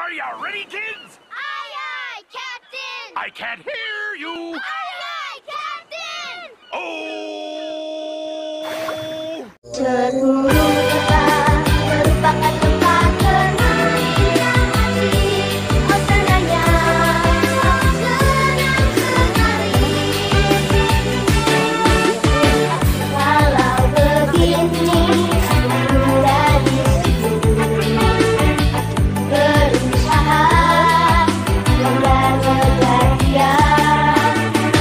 Are you ready, kids? Aye, aye, Captain! I can't hear you. Aye, aye, Captain! Oh! Seluruh kota merupakan tempat bermain asik. Oh senangnya, senang sekali. Kalau begini, sudah disitu berusaha dan kejadian.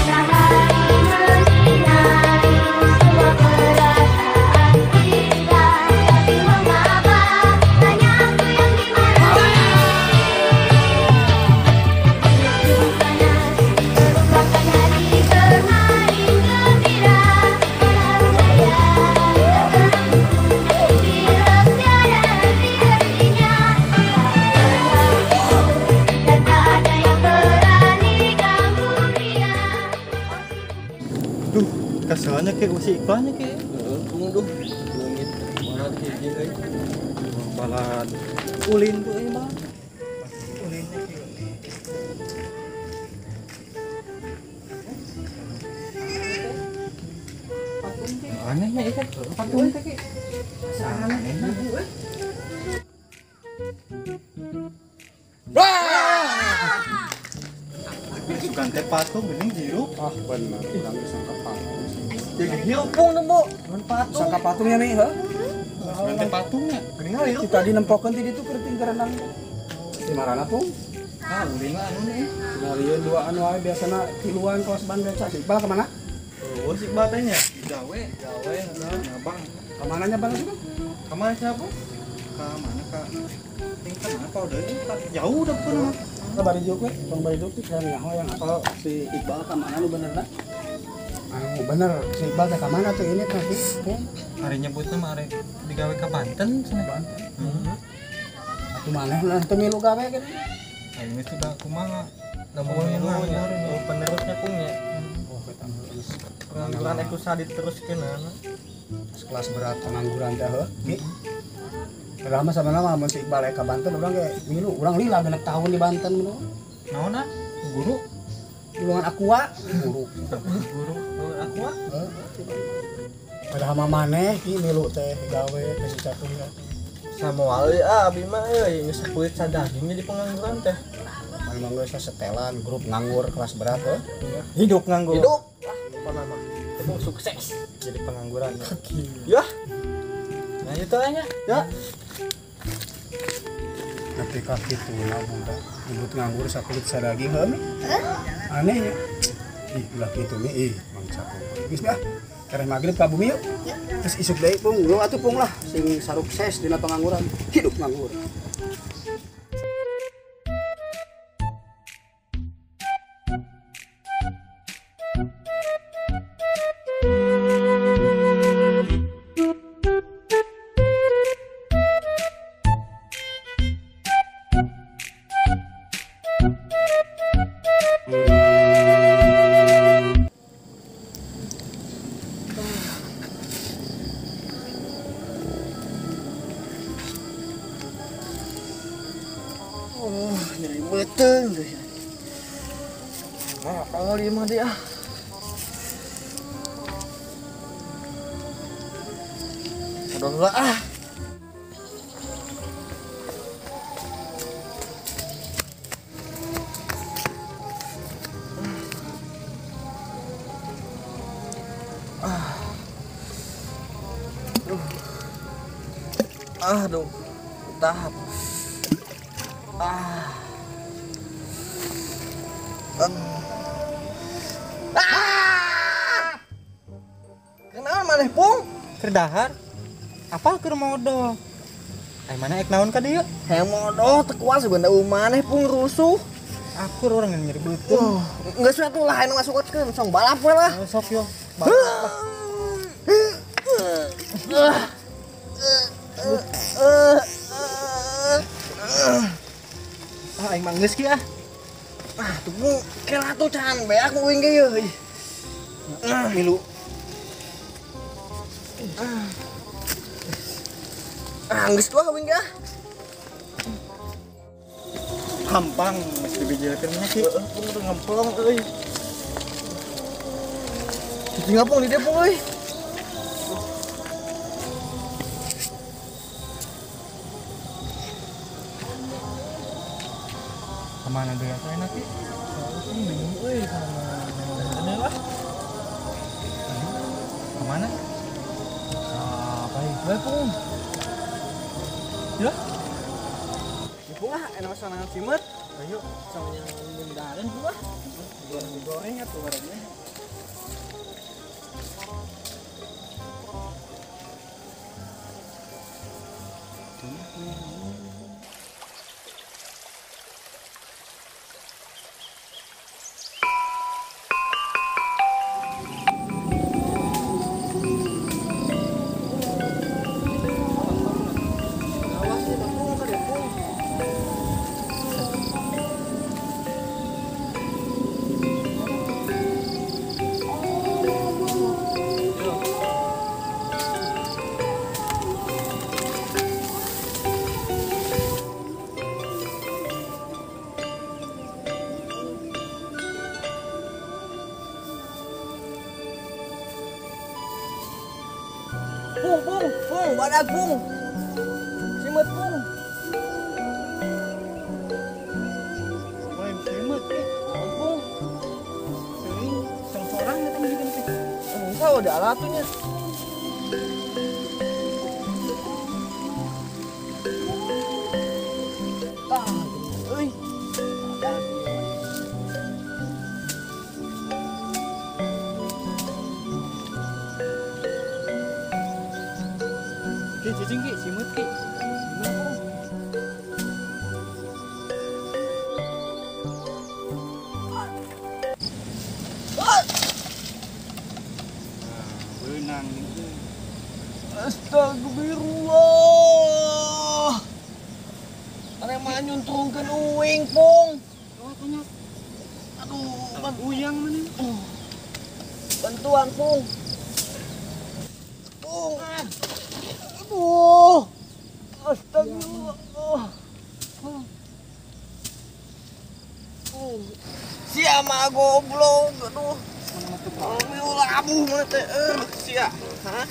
Sehari mencintai semua perasaan kita, tapi mengapa hanya aku yang dimarahi? Hidup panas merupakan hari bermain gembira. Padahal saya terang bila tiada henti-hentinya. Dan tak ada yang berani ganggu dia. Duh, kasalnya kayak masih iklannya kayak. Tunggu duh, ngomongin mana kayak gini. Balad ulin tuh emang. Ulinnya kayak. Anehnya itu patung kayak. Aneh. Bukan teh patung, bening jeruk. Ah benar, kurang disangka patung. Jadi hiupung tuh, Bu. Mun patung. Sangka patungnya nih, ha? Bukan teh patungnya. Geuning euy, kita dinempokeun ti ditu keur ting renang. Di marana tuh? Ah, ulin mah anu nih. Sinarieun duaan wae biasana tiluan kelas ban beca. Si Iqbal kemana? Oh, si batanya. Gawe, Abang. Kemananya bang itu? Kemana siapa? Ke mana kak? Tingkat apa udah ini? Jauh udah pernah. Kita bari juk we, tong bari juk saya nyaho yang apa si Iqbal kemana nu benerna? Anu bener, si Iqbal teh kemana tuh ini tadi? Hari nyebut nama hari digawe ke Banten sana. Atuh maneh lah teu milu gawe kan. Nah, ini sudah kumaha. Namun ini penerusnya punya. Oh, kita geus Pengangguran aku sadit terus kena. sekelas berat pengangguran teh heuh. Padahal mah sama-sama mun si Iqbal ka Banten urang ge milu, urang lila genep tahun di Banten mulu. Naon guru? Golongan aqua, guru. Guru aqua? Padahal mah maneh ki milu teh gawe teh si catung ya. Samual abi mah euy geus kulit sadaging di pengangguran teh. Memang geus setelan grup nganggur kelas berat heuh. Hidup nganggur. Hidup. Apa nama? Itu sukses Jadi pengangguran. ya. Nah itu aja. Ya. Tapi ka kitu lah budak ribut nganggur sakulit sadaging heuh mi. Aneh ya. Ih ulah kitu mi mang catung. Geus dah. Kareh magrib ka bumi yuk. Terus isuk deui pung, lu atuh pung lah sing sarukses dina pengangguran. Hidup nganggur. Oh, nyeri beteng deh. Nah, kali mah dia. Udah enggak ah. Aduh, tahap. Kenapa maneh pung? Kerdahar. Apa keur modal? Ai mana ek naon ka dieu? Hayang modoh teu kuat sebenarnya maneh pung rusuh. Aku orang yang nyeri beuteung. Geus we atuh lah anu ngasukkeun song balap we lah. Sok yo. Ah aing mah geus kieu ah. Ah, tuh pung kela tuh can beak nguing ge yeuh. Milu. Geus tuh nguing ge ah. Gampang mesti dibijelkeun nya ki. Pung teu ngemplong euy. Cicing ngapung di Depung euy. Kemana deh atuh enak ki? Bingung euy sama yang lah. Kemana? Apa ya, Pung? Ya? Pung ah, enak sanangan simet. Ayo, sama yang mendaran juga. Goreng atuh barangnya. Awas nih, Pung, kan ya, Pung. Pung, badak Pung. Simet Pung. Wah, semet ki. Pung, Teuing sorang eta mah jeung teh. enggak ada alatunya. Euy. Ki cicing ki, semet ki. Beunang gitu. Astagfirullah. Arek mah nyuntrungkeun uing, Pung. Oh, punya Aduh, uyang mana? bantuan, Pung. Pung. Aduh. Astagfirullah. Pung. Sia mah goblok. Aduh. Alhamdulillah abuh mana teh. Sia. Hah?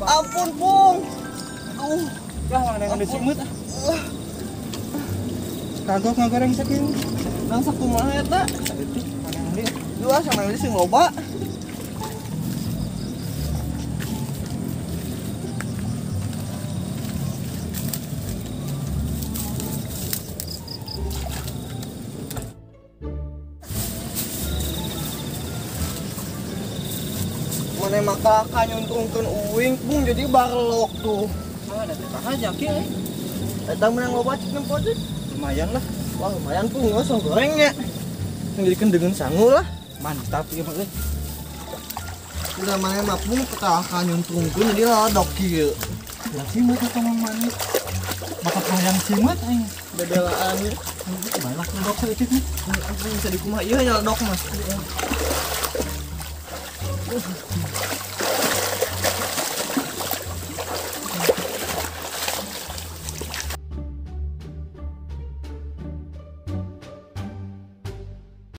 Ampun, Pung. Aduh. Lah mana yang ada semet ah. Kagok ngagoreng saking. Nang sakumaha eta? Saeutik mana yang lihat. Dua sama ini sing loba. Mana maka nyuntrungkeun uing, Pung, jadi barlok tuh. Ah, ada teh aja ki. Eta menang loba cik nempot. Lumayan lah. Wah, lumayan, Pung, ngosong gorengnya. Ngirikan dengan sangu lah. Mantap ieu mah euy. Udah mana mah Pung kita akan nyuntrungkeun jadi ladok kieu. Lah semet atuh mang manis. Bakat hayang semet aing. Bebelaan ieu. Balak ndok saeutik nih. Bisa dikumaha ieu nya ladok mas.